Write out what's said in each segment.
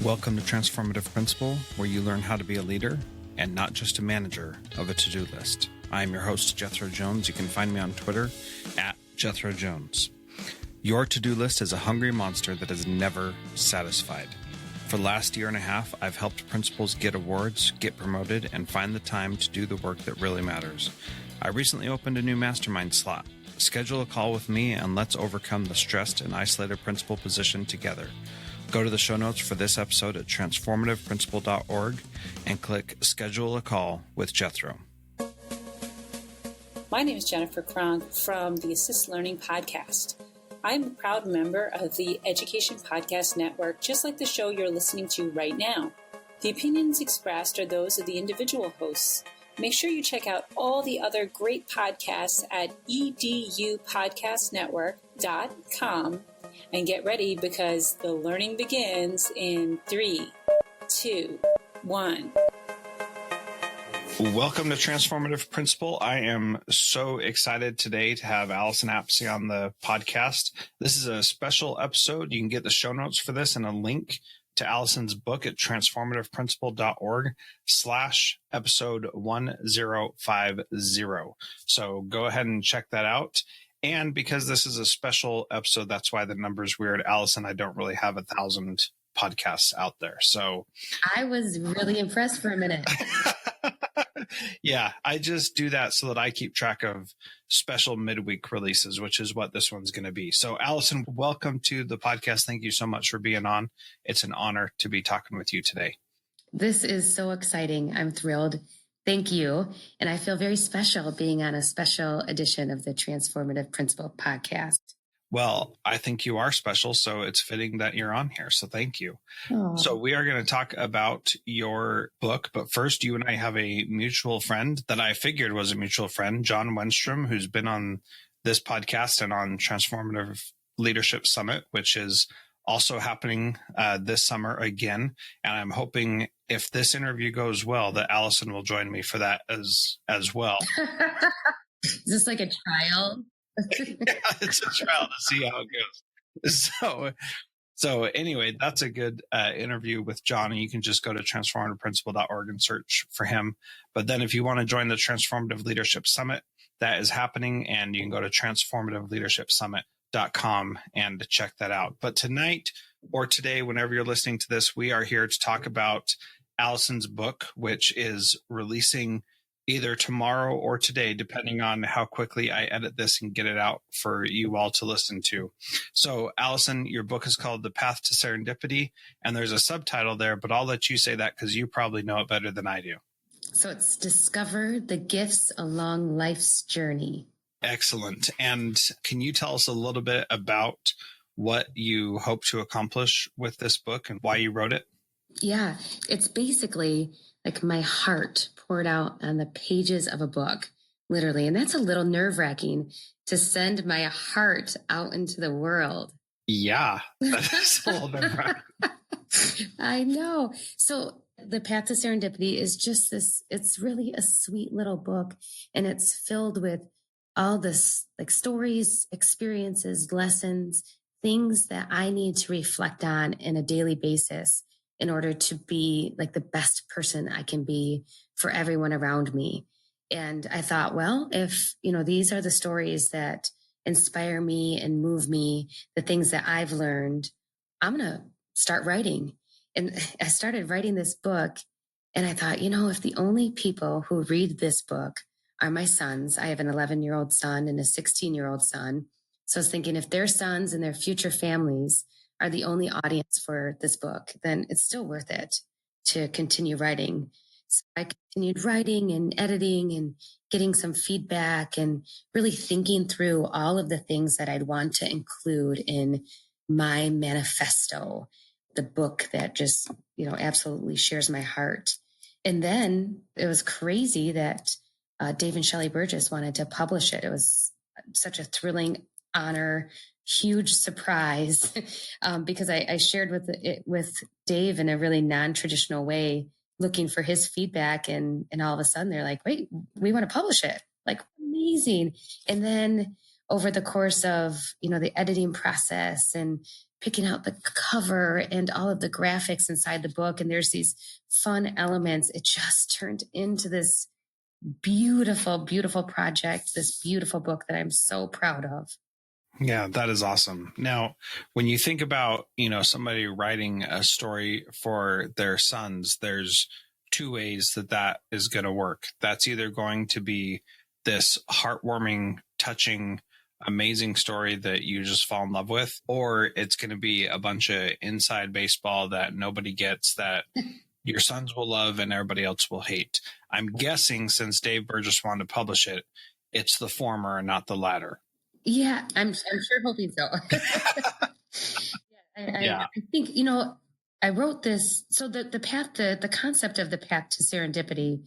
Welcome to Transformative Principal, where you learn how to be a leader and not just a manager of a to-do list. I am your host, Jethro Jones. You can find me on Twitter at Jethro Jones. Your to-do list is a hungry monster that is never satisfied. For the last year and a half, I've helped principals get awards, get promoted, and find the time to do the work that really matters. I recently opened a new mastermind slot. Schedule a call with me and let's overcome the stressed and isolated principal position together. Go to the show notes for this episode at transformativeprincipal.org and click Schedule a Call with Jethro. My name is Jennifer Kronk from the Assist Learning Podcast. I'm a proud member of the Education Podcast Network, just like the show you're listening to right now. The opinions expressed are those of the individual hosts. Make sure you check out all the other great podcasts at edupodcastnetwork.com and get ready because the learning begins in 3, 2, 1. Welcome to Transformative Principal. I am so excited today to have Allyson Apsey on the podcast. This is a special episode. You can get the show notes for this and a link to Allyson's book at transformativeprincipal.org/episode 1050. So go ahead and check that out. And because this is a special episode, that's why the number's weird. Allyson, I don't really have 1,000 podcasts out there. So I was really impressed for a minute. Yeah, I just do that so that I keep track of special midweek releases, which is what this one's going to be. So Allyson, welcome to the podcast. Thank you so much for being on. It's an honor to be talking with you today. This is so exciting. I'm thrilled. Thank you. And I feel very special being on a special edition of the Transformative Principal podcast. Well, I think you are special, so it's fitting that you're on here. So thank you. Aww. So we are going to talk about your book, but first you and I have a mutual friend that I figured was a mutual friend, John Wenstrom, who's been on this podcast and on Transformative Leadership Summit, which is also happening this summer again. And I'm hoping if this interview goes well, that Allyson will join me for that as well. Is this like a trial? Yeah, it's a trial to see how it goes. So anyway, that's a good interview with John, and you can just go to transformativeprincipal.org and search for him. But then if you want to join the Transformative Leadership Summit, that is happening, and you can go to transformativeleadershipsummit.com and check that out. But tonight or today, whenever you're listening to this, we are here to talk about Allyson's book, which is releasing either tomorrow or today, depending on how quickly I edit this and get it out for you all to listen to. So, Allyson, your book is called The Path to Serendipity, and there's a subtitle there, but I'll let you say that because you probably know it better than I do. So it's Discover the Gifts Along Life's Journey. Excellent. And can you tell us a little bit about what you hope to accomplish with this book and why you wrote it? Yeah, it's basically like my heart poured out on the pages of a book, literally. And that's a little nerve-wracking to send my heart out into the world. Yeah, that's a little nerve-wracking. I know. So The Path to Serendipity is just this, it's really a sweet little book. And it's filled with all this like stories, experiences, lessons, things that I need to reflect on in a daily basis in order to be like the best person I can be for everyone around me. And I thought, well, if, these are the stories that inspire me and move me, the things that I've learned, I'm going to start writing. And I started writing this book and I thought, if the only people who read this book are my sons, I have an 11-year-old son and a 16-year-old son. So I was thinking if their sons and their future families are the only audience for this book, then it's still worth it to continue writing. So I continued writing and editing and getting some feedback and really thinking through all of the things that I'd want to include in my manifesto, the book that just, absolutely shares my heart. And then it was crazy that Dave and Shelley Burgess wanted to publish it. It was such a thrilling honor, huge surprise, because I shared with Dave in a really non-traditional way, looking for his feedback. And all of a sudden they're like, wait, we want to publish it. Like, amazing. And then over the course of, the editing process and picking out the cover and all of the graphics inside the book. And there's these fun elements. It just turned into this beautiful, beautiful project, this beautiful book that I'm so proud of. Yeah, that is awesome. Now, when you think about, somebody writing a story for their sons, there's two ways that is going to work. That's either going to be this heartwarming, touching, amazing story that you just fall in love with, or it's going to be a bunch of inside baseball that nobody gets, that your sons will love and everybody else will hate. I'm guessing since Dave Burgess wanted to publish it, it's the former and not the latter. Yeah, I'm sure hoping so. I think, I wrote this. So the concept of the path to serendipity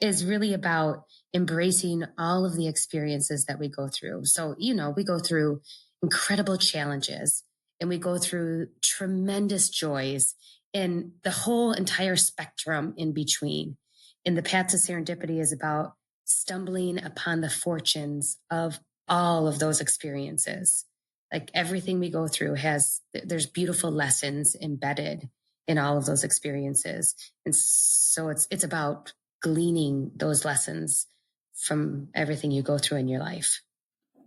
is really about embracing all of the experiences that we go through. So, we go through incredible challenges and we go through tremendous joys and the whole entire spectrum in between. And the path to serendipity is about stumbling upon the fortunes of all of those experiences. Like everything we go through there's beautiful lessons embedded in all of those experiences. And so it's about gleaning those lessons from everything you go through in your life.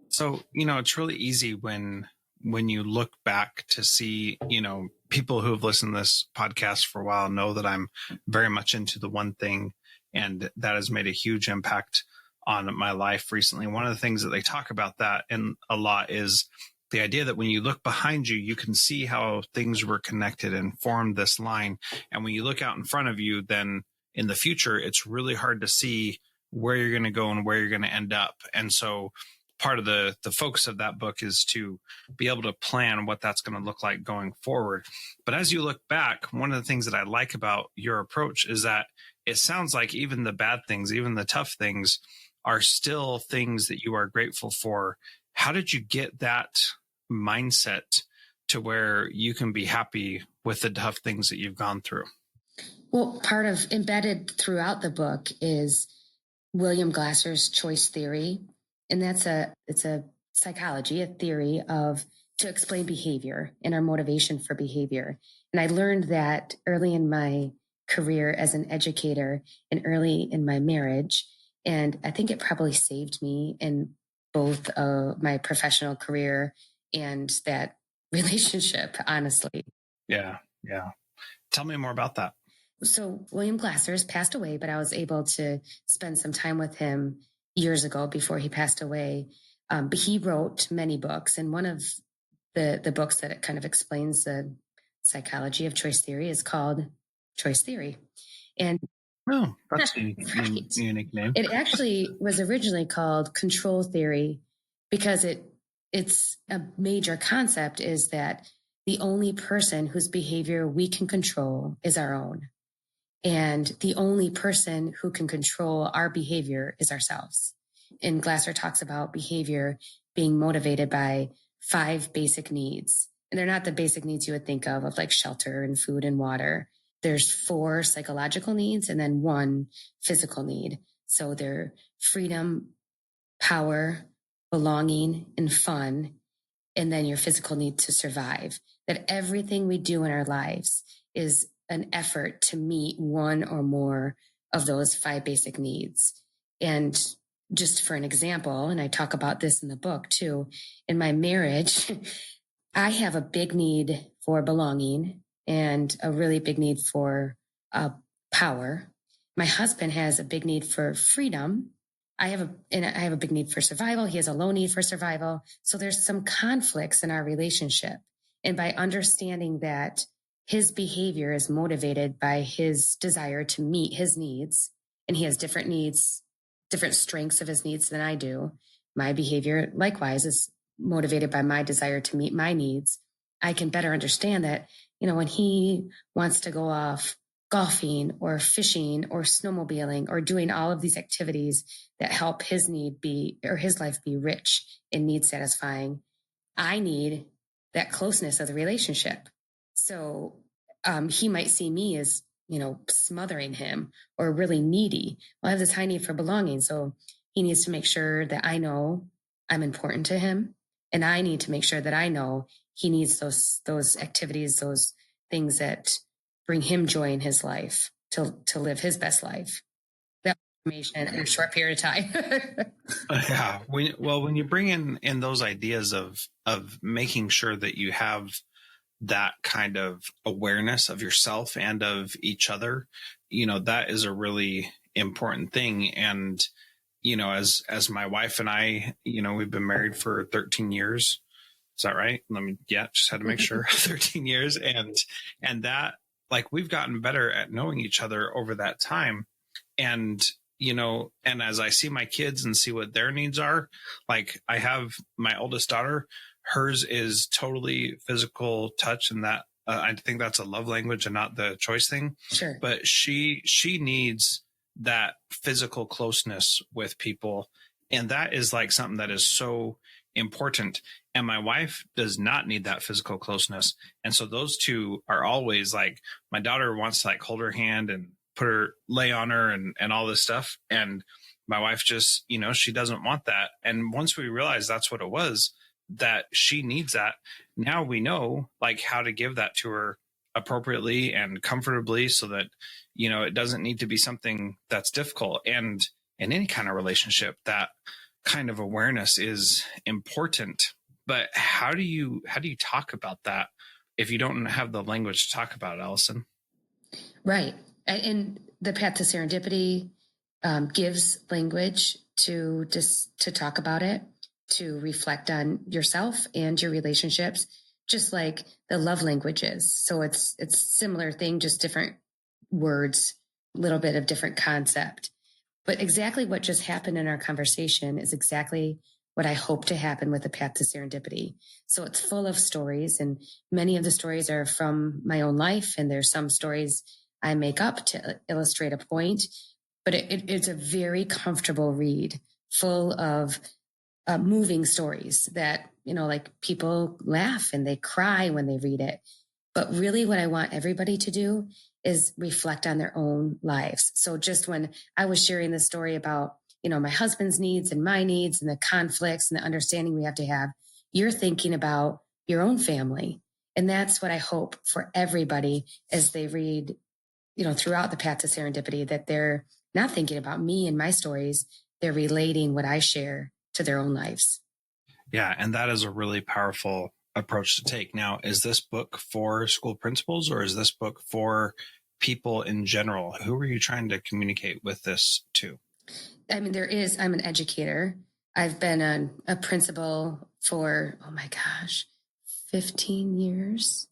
So, it's really easy when you look back to see, people who have listened to this podcast for a while know that I'm very much into the one thing, and that has made a huge impact on my life recently. One of the things that they talk about that in a lot is the idea that when you look behind you, you can see how things were connected and formed this line. And when you look out in front of you, then in the future, it's really hard to see where you're going to go and where you're going to end up. And so part of the focus of that book is to be able to plan what that's going to look like going forward. But as you look back, one of the things that I like about your approach is that it sounds like even the bad things, even the tough things, are still things that you are grateful for. How did you get that mindset to where you can be happy with the tough things that you've gone through? Well, part of embedded throughout the book is William Glasser's choice theory. And it's a psychology, a theory to explain behavior and our motivation for behavior. And I learned that early in my career as an educator and early in my marriage. And I think it probably saved me in both my professional career and that relationship, honestly. Yeah. Tell me more about that. So William Glasser has passed away, but I was able to spend some time with him years ago before he passed away. But he wrote many books. And one of the books that it kind of explains the psychology of choice theory is called Choice Theory. And that's a unique name. It actually was originally called Control Theory because it's a major concept is that the only person whose behavior we can control is our own. And the only person who can control our behavior is ourselves. And Glasser talks about behavior being motivated by 5 basic needs. And they're not the basic needs you would think of like shelter and food and water. There's 4 psychological needs and then 1 physical need. So they're freedom, power, belonging, and fun. And then your physical need to survive. That everything we do in our lives is an effort to meet 1 or more of those 5 basic needs. And just for an example, and I talk about this in the book too, in my marriage, I have a big need for belonging and a really big need for power. My husband has a big need for freedom. I have a big need for survival. He has a low need for survival. So there's some conflicts in our relationship. And by understanding that his behavior is motivated by his desire to meet his needs, and he has different needs, different strengths of his needs than I do. My behavior, likewise, is motivated by my desire to meet my needs. I can better understand that, when he wants to go off golfing or fishing or snowmobiling or doing all of these activities that help his life be rich and need satisfying, I need that closeness of the relationship. So he might see me as, smothering him or really needy. Well, I have this high need for belonging. So he needs to make sure that I know I'm important to him. And I need to make sure that I know he needs those activities, those things that bring him joy in his life to live his best life. That information in a short period of time. Yeah. When you bring in those ideas of making sure that you have that kind of awareness of yourself and of each other, that is a really important thing. And, as my wife and I, we've been married for 13 years. Is that right? Just had to make sure. 13 years. And that, like, we've gotten better at knowing each other over that time. And, and as I see my kids and see what their needs are, like, I have my oldest daughter, hers is totally physical touch, and that I think that's a love language and not the choice thing. Sure. But she needs that physical closeness with people. And that is like something that is so important. And my wife does not need that physical closeness. And so those two are always like, my daughter wants to like hold her hand and lay on her and all this stuff. And my wife just, she doesn't want that. And once we realized that's what it was, that she needs that, now we know like how to give that to her appropriately and comfortably, so that, it doesn't need to be something that's difficult. And in any kind of relationship, that kind of awareness is important. But how do you talk about that if you don't have the language to talk about it, Allyson? Right. And the Path to Serendipity gives language to talk about it, to reflect on yourself and your relationships, just like the love languages. So it's similar thing, just different words, a little bit of different concept. But exactly what just happened in our conversation is exactly what I hope to happen with the Path to Serendipity. So it's full of stories, and many of the stories are from my own life, and there's some stories I make up to illustrate a point, but it's a very comfortable read, full of moving stories that, like people laugh and they cry when they read it. But really what I want everybody to do is reflect on their own lives. So just when I was sharing the story about, my husband's needs and my needs and the conflicts and the understanding we have to have, you're thinking about your own family. And that's what I hope for everybody as they read, throughout the Path to Serendipity, that they're not thinking about me and my stories. They're relating what I share to their own lives. Yeah. And that is a really powerful approach to take. Now, is this book for school principals, or is this book for people in general? Who are you trying to communicate with this to? I'm an educator. I've been a principal for, 15 years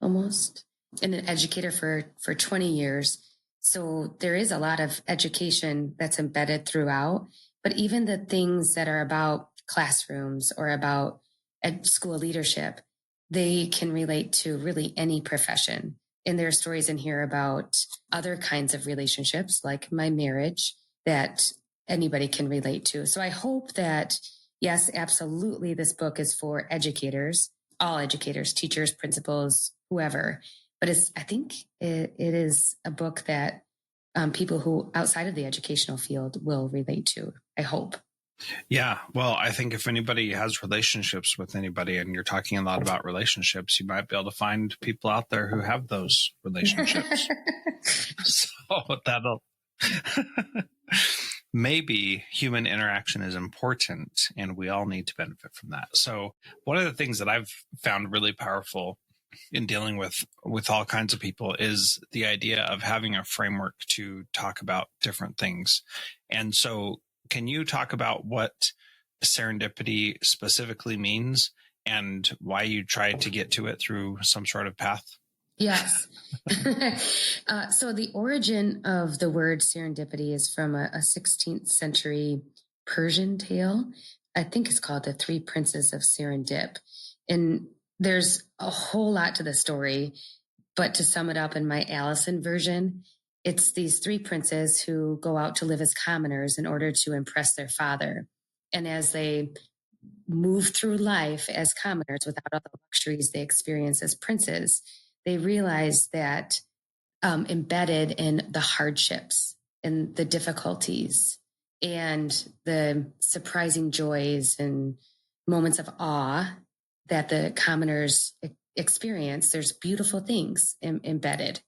almost, and an educator for 20 years. So there is a lot of education that's embedded throughout, but even the things that are about classrooms or about school leadership, they can relate to really any profession. And there are stories in here about other kinds of relationships, like my marriage, that anybody can relate to. So I hope that, yes, absolutely, this book is for educators, all educators, teachers, principals, whoever. But I think it is a book that people who outside of the educational field will relate to, I hope. Yeah. Well, I think if anybody has relationships with anybody, and you're talking a lot about relationships, you might be able to find people out there who have those relationships. So that'll maybe human interaction is important, and we all need to benefit from that. So one of the things that I've found really powerful in dealing with all kinds of people is the idea of having a framework to talk about different things. And so can you talk about what serendipity specifically means and why you try to get to it through some sort of path? Yes. So the origin of the word serendipity is from a 16th century Persian tale. I think it's called The Three Princes of Serendip. And there's a whole lot to the story, but to sum it up in my Allyson version, it's these three princes who go out to live as commoners in order to impress their father. And as they move through life as commoners without all the luxuries they experience as princes, they realize that embedded in the hardships and the difficulties and the surprising joys and moments of awe that the commoners experience, there's beautiful things embedded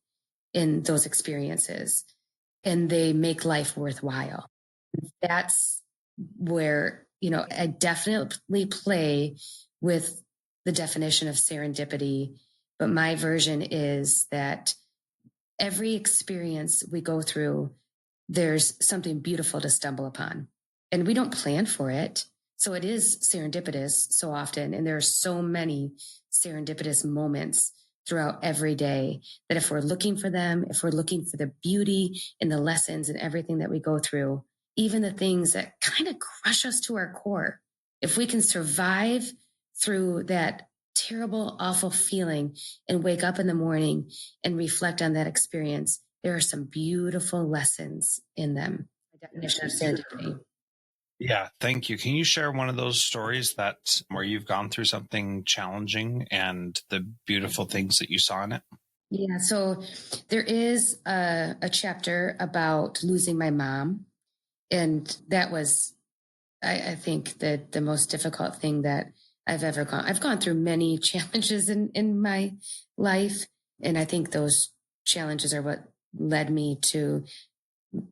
in those experiences, and they make life worthwhile. That's where, I definitely play with the definition of serendipity, but my version is that every experience we go through, there's something beautiful to stumble upon, and we don't plan for it. So it is serendipitous so often. And there are so many serendipitous moments throughout every day that if we're looking for them, if we're looking for the beauty in the lessons and everything that we go through, even the things that kind of crush us to our core, if we can survive through that terrible, awful feeling and wake up in the morning and reflect on that experience, there are some beautiful lessons in them. The definition of serendipity. Yeah, thank you. Can you share one of those stories where you've gone through something challenging and the beautiful things that you saw in it? Yeah, so there is a chapter about losing my mom. And that was, I think, the most difficult thing that I've ever gone. I've gone through many challenges in my life. And I think those challenges are what led me to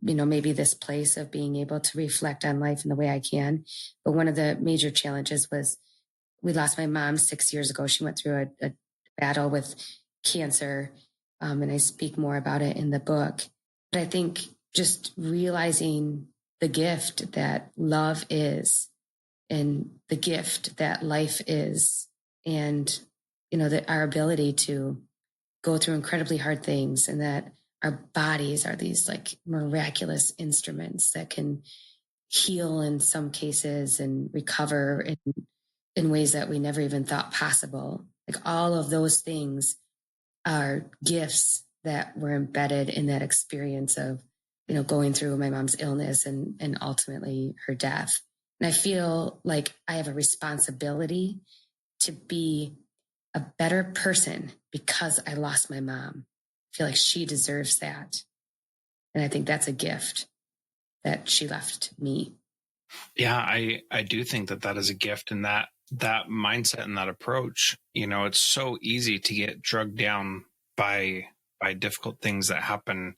maybe this place of being able to reflect on life in the way I can. But one of the major challenges was we lost my mom 6 years ago. She went through a battle with cancer. And I speak more about it in the book. But I think just realizing the gift that love is and the gift that life is, and, that our ability to go through incredibly hard things, and that our bodies are these like miraculous instruments that can heal in some cases and recover in ways that we never even thought possible. Like all of those things are gifts that were embedded in that experience of, going through my mom's illness and ultimately her death. And I feel like I have a responsibility to be a better person because I lost my mom. I feel like she deserves that. And I think that's a gift that she left me. Yeah, I do think that is a gift, and that mindset and that approach, it's so easy to get drugged down by difficult things that happen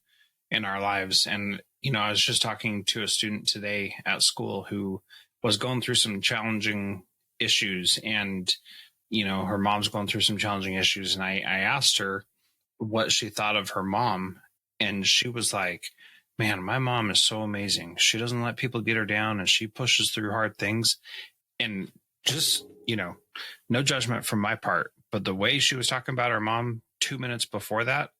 in our lives. And, I was just talking to a student today at school who was going through some challenging issues, and, her mom's going through some challenging issues. And I asked her what she thought of her mom. And she was like, man, my mom is so amazing. She doesn't let people get her down, and she pushes through hard things. And just, no judgment from my part, but the way she was talking about her mom 2 minutes before that,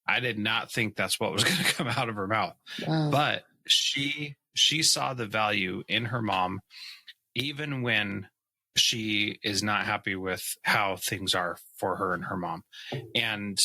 I did not think that's what was going to come out of her mouth. Wow. But she saw the value in her mom, even when she is not happy with how things are for her and her mom. And,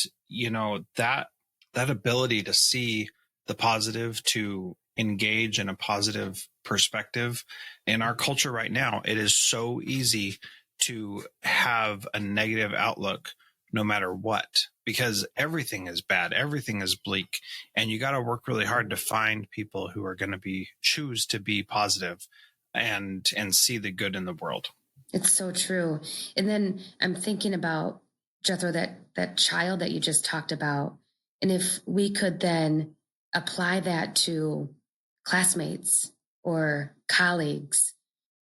that ability to see the positive, to engage in a positive perspective in our culture right now, it is so easy to have a negative outlook no matter what, because everything is bad, everything is bleak, and you got to work really hard to find people who are going to choose to be positive and see the good in the world. It's so true. And then I'm thinking about, Jethro, that child that you just talked about, and if we could then apply that to classmates or colleagues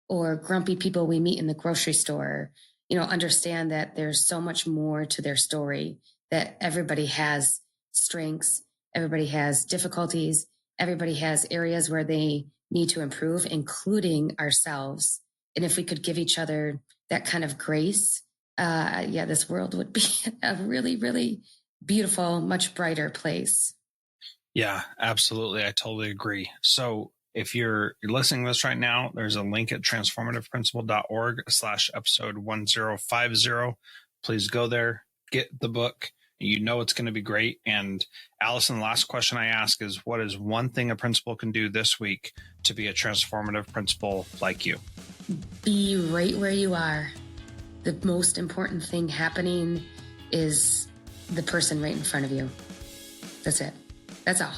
or grumpy people we meet in the grocery store, understand that there's so much more to their story, that everybody has strengths, everybody has difficulties, everybody has areas where they need to improve, including ourselves. And if we could give each other that kind of grace, this world would be a really, really beautiful, much brighter place. Yeah, absolutely. I totally agree. So if you're listening to this right now, there's a link at transformativeprincipal.org/episode 1050. Please go there, get the book. It's going to be great. And Allyson, the last question I ask is, what is one thing a principal can do this week to be a transformative principal like you? Be right where you are. The most important thing happening is the person right in front of you. That's it. That's all.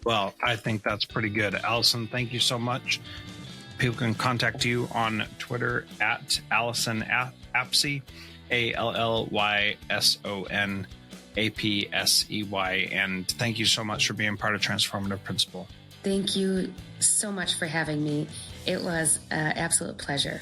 Well, I think that's pretty good. Allyson, thank you so much. People can contact you on Twitter at Allyson Apsey, ALLYSONAPSEY. And thank you so much for being part of Transformative Principal. Thank you so much for having me. It was an absolute pleasure.